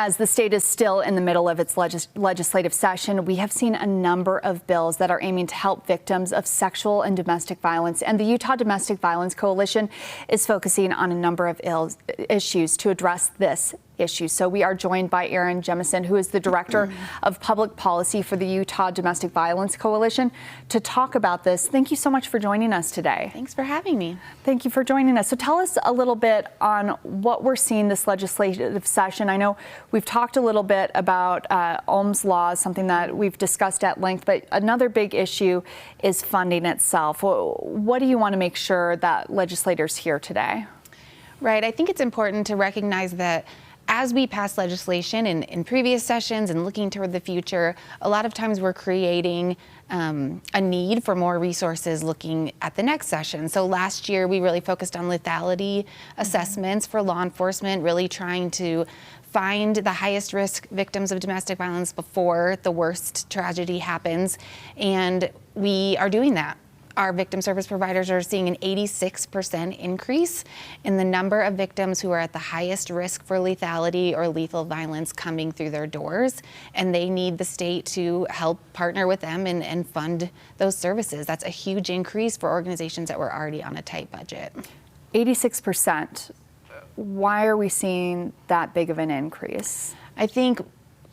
As the state is still in the middle of its legislative session, we have seen a number of bills that are aiming to help victims of sexual and domestic violence. And the Utah Domestic Violence Coalition is focusing on a number of issues to address this issue. So we are joined by Erin Jemison, who is the Director of Public Policy for the Utah Domestic Violence Coalition, to talk about this. Thank you so much for joining us today. Thanks for having me. Thank you for joining us. So tell us a little bit on what we're seeing this legislative session. I know we've talked a little bit about Ohm's Law, something that we've discussed at length, but another big issue is funding itself. What do you want to make sure that legislators hear today? Right. I think it's important to recognize that as we pass legislation in previous sessions and looking toward the future, a lot of times we're creating a need for more resources looking at the next session. So last year we really focused on lethality assessments for law enforcement, really trying to find the highest risk victims of domestic violence before the worst tragedy happens. And we are doing that. Our victim service providers are seeing an 86% increase in the number of victims who are at the highest risk for lethality or lethal violence coming through their doors. And they need the state to help partner with them and fund those services. That's a huge increase for organizations that were already on a tight budget. 86%. Why are we seeing that big of an increase? I think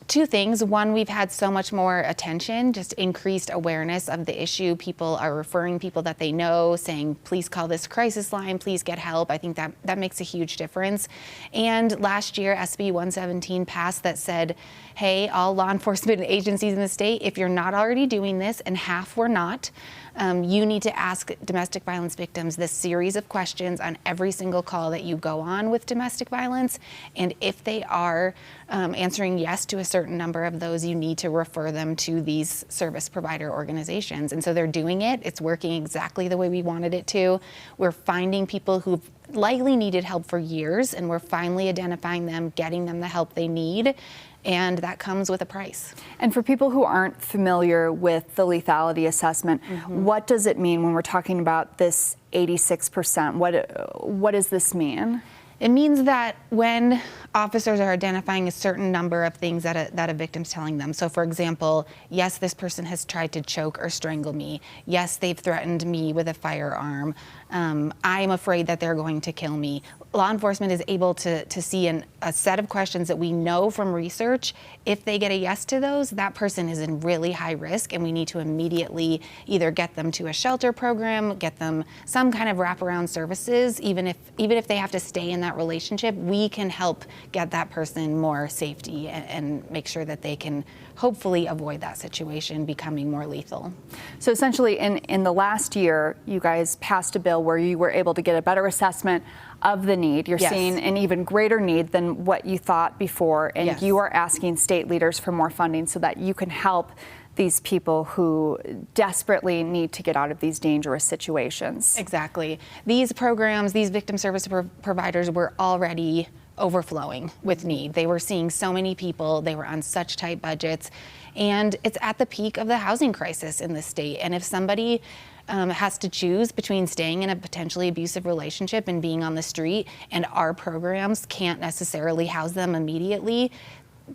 two things. One, we've had so much more attention, just increased awareness of the issue. People are referring people that they know, saying, please call this crisis line, please get help. I think that makes a huge difference. And last year, SB 117 passed that said, hey, all law enforcement agencies in the state, if you're not already doing this, and half were not, you need to ask domestic violence victims this series of questions on every single call that you go on with domestic violence. And if they are answering yes to a certain number of those, you need to refer them to these service provider organizations. And so they're doing it. It's working exactly the way we wanted it to. We're finding people who've likely needed help for years, and we're finally identifying them, getting them the help they need. And that comes with a price. And for people who aren't familiar with the lethality assessment, what does it mean when we're talking about this 86%? What does this mean? It means that when officers are identifying a certain number of things that a victim's telling them. So for example, yes, this person has tried to choke or strangle me. Yes, they've threatened me with a firearm. I'm afraid that they're going to kill me. Law enforcement is able to see a set of questions that we know from research. If they get a yes to those, that person is in really high risk, and we need to immediately either get them to a shelter program, get them some kind of wraparound services. Even if they have to stay in that relationship, we can help get that person more safety and make sure that they can hopefully avoid that situation becoming more lethal. So essentially, in the last year, you guys passed a bill where you were able to get a better assessment of the need. You're seeing an even greater need than what you thought before, and you are asking state leaders for more funding so that you can help these people who desperately need to get out of these dangerous situations. Exactly. These programs, these victim service providers were already overflowing with need. They were seeing so many people, they were on such tight budgets, and it's at the peak of the housing crisis in the state. And if somebody has to choose between staying in a potentially abusive relationship and being on the street, and our programs can't necessarily house them immediately,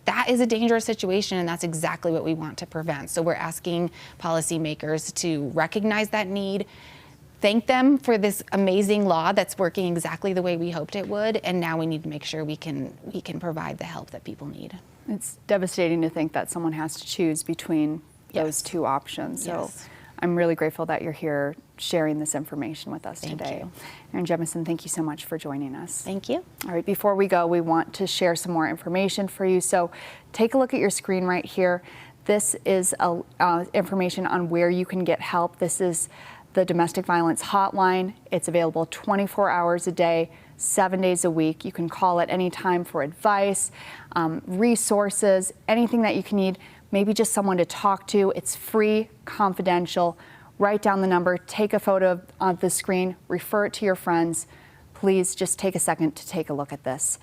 that is a dangerous situation, and that's exactly what we want to prevent. So we're asking policymakers to recognize that need, thank them for this amazing law that's working exactly the way we hoped it would, and now we need to make sure we can provide the help that people need. It's devastating to think that someone has to choose between those two options. So I'm really grateful that you're here sharing this information with us today. Erin Jemison, thank you so much for joining us. Thank you. All right, before we go, we want to share some more information for you. So take a look at your screen right here. This is information on where you can get help. This is the domestic violence hotline. It's available 24 hours a day, 7 days a week. You can call at any time for advice, resources, anything that you can need, maybe just someone to talk to. It's free, confidential. Write down the number, take a photo of the screen, refer it to your friends. Please just take a second to take a look at this.